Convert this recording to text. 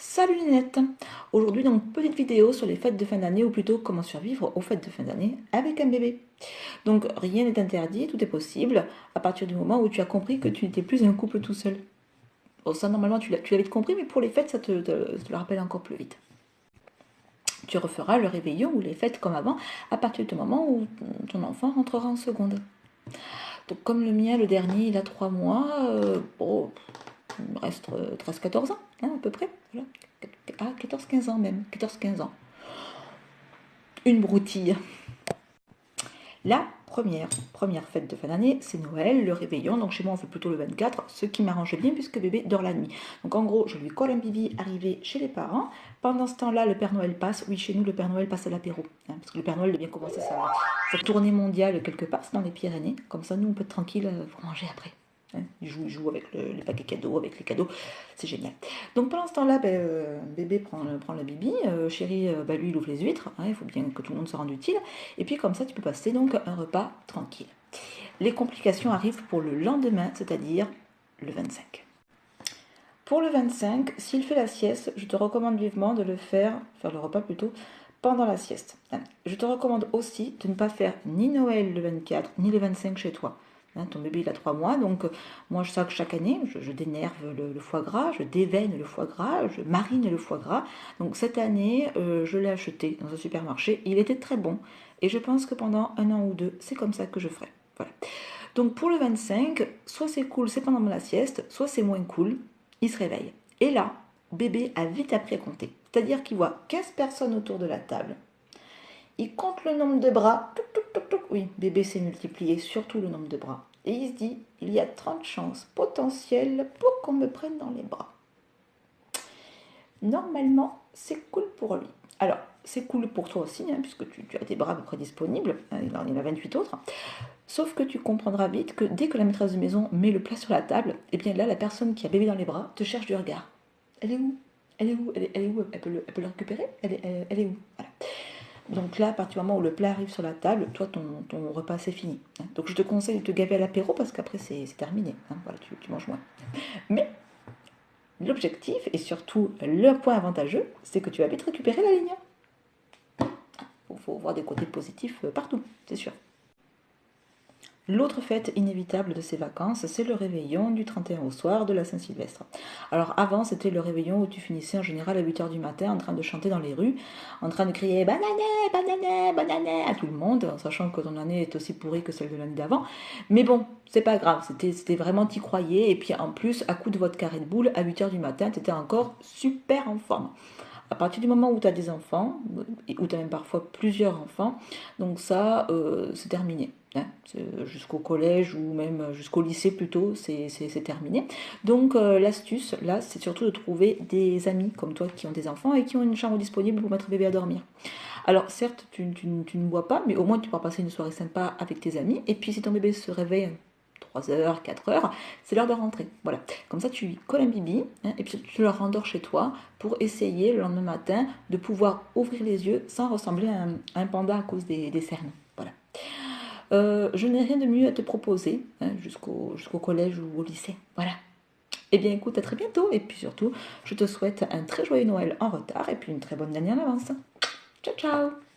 Salut Ninette. Aujourd'hui donc petite vidéo sur les fêtes de fin d'année ou plutôt comment survivre aux fêtes de fin d'année avec un bébé. Donc rien n'est interdit, tout est possible à partir du moment où tu as compris que tu n'étais plus un couple tout seul. Bon ça normalement tu l'avais vite compris mais pour les fêtes ça te le rappelle encore plus vite. Tu referas le réveillon ou les fêtes comme avant à partir du moment où ton enfant rentrera en seconde. Donc comme le mien, le dernier, il a 3 mois, bon, il me reste 13-14 ans, hein, à peu près. Voilà. Ah, 14-15 ans même, 14-15 ans. Une broutille. La première fête de fin d'année, c'est Noël, le réveillon. Donc chez moi, on fait plutôt le 24, ce qui m'arrange bien puisque bébé dort la nuit. Donc en gros, je lui colle un bibi arrivé chez les parents. Pendant ce temps-là, le Père Noël passe. Oui, chez nous, le Père Noël passe à l'apéro. Hein, parce que le Père Noël doit bien commencer sa tournée mondiale quelque part, c'est dans les Pyrénées. Comme ça, nous, on peut être tranquille pour manger après. Hein, il joue avec les paquets cadeaux, avec les cadeaux, c'est génial. Donc pendant ce temps-là, bébé prend le bibi, chéri, lui, il ouvre les huîtres, hein, il faut bien que tout le monde se rende utile, et puis comme ça, tu peux passer donc un repas tranquille. Les complications arrivent pour le lendemain, c'est-à-dire le 25. Pour le 25, s'il fait la sieste, je te recommande vivement de le faire le repas plutôt, pendant la sieste. Je te recommande aussi de ne pas faire ni Noël le 24, ni le 25 chez toi. Ton bébé il a 3 mois, donc moi je sais que chaque année je dénerve le foie gras, je déveine le foie gras, je marine le foie gras. Donc cette année je l'ai acheté dans un supermarché, il était très bon et je pense que pendant 1 an ou 2 c'est comme ça que je ferai. Voilà. Donc pour le 25, soit c'est cool, c'est pendant la sieste, soit c'est moins cool, il se réveille. Et là, bébé a vite appris à compter. C'est-à-dire qu'il voit 15 personnes autour de la table. Il compte le nombre de bras. Oui, bébé s'est multiplié, surtout le nombre de bras. Et il se dit, il y a 30 chances potentielles pour qu'on me prenne dans les bras. Normalement, c'est cool pour lui. Alors, c'est cool pour toi aussi, hein, puisque tu as tes bras à peu près disponibles. Il en a 28 autres. Sauf que tu comprendras vite que dès que la maîtresse de maison met le plat sur la table, et bien là, la personne qui a bébé dans les bras te cherche du regard. Elle est où? Elle est où? Elle est où? Elle peut le récupérer? Elle est où? Voilà. Donc là, à partir du moment où le plat arrive sur la table, toi, ton repas, c'est fini. Hein. Donc je te conseille de te gaver à l'apéro parce qu'après, c'est terminé. Hein. Voilà, tu manges moins. Mais l'objectif, et surtout le point avantageux, c'est que tu vas vite récupérer la ligne. Il faut voir des côtés positifs partout, c'est sûr. L'autre fête inévitable de ces vacances, c'est le réveillon du 31 au soir de la Saint-Sylvestre. Alors avant, c'était le réveillon où tu finissais en général à 8 h du matin en train de chanter dans les rues, en train de crier « Bonne année, bonne année, bonne année » à tout le monde, en sachant que ton année est aussi pourrie que celle de l'année d'avant. Mais bon, c'est pas grave, c'était vraiment t'y croyais, et puis en plus, à coup de vodka Red Bull, à 8 h du matin, t'étais encore super en forme. À partir du moment où tu as des enfants, ou tu as même parfois plusieurs enfants, donc ça, c'est terminé. Hein, jusqu'au collège ou même jusqu'au lycée plutôt, c'est terminé. Donc l'astuce, là, c'est surtout de trouver des amis comme toi qui ont des enfants et qui ont une chambre disponible pour mettre bébé à dormir. Alors certes, tu ne bois pas, mais au moins tu pourras passer une soirée sympa avec tes amis. Et puis si ton bébé se réveille 3 heures, 4 heures, c'est l'heure de rentrer. Voilà. Comme ça, tu lui colles un bibi, hein, et puis tu le rendors chez toi pour essayer le lendemain matin de pouvoir ouvrir les yeux sans ressembler à un panda à cause des cernes. Voilà. Je n'ai rien de mieux à te proposer hein, jusqu'au collège ou au lycée. Voilà. Eh bien écoute, à très bientôt et puis surtout, je te souhaite un très joyeux Noël en retard et puis une très bonne année en avance. Ciao ciao!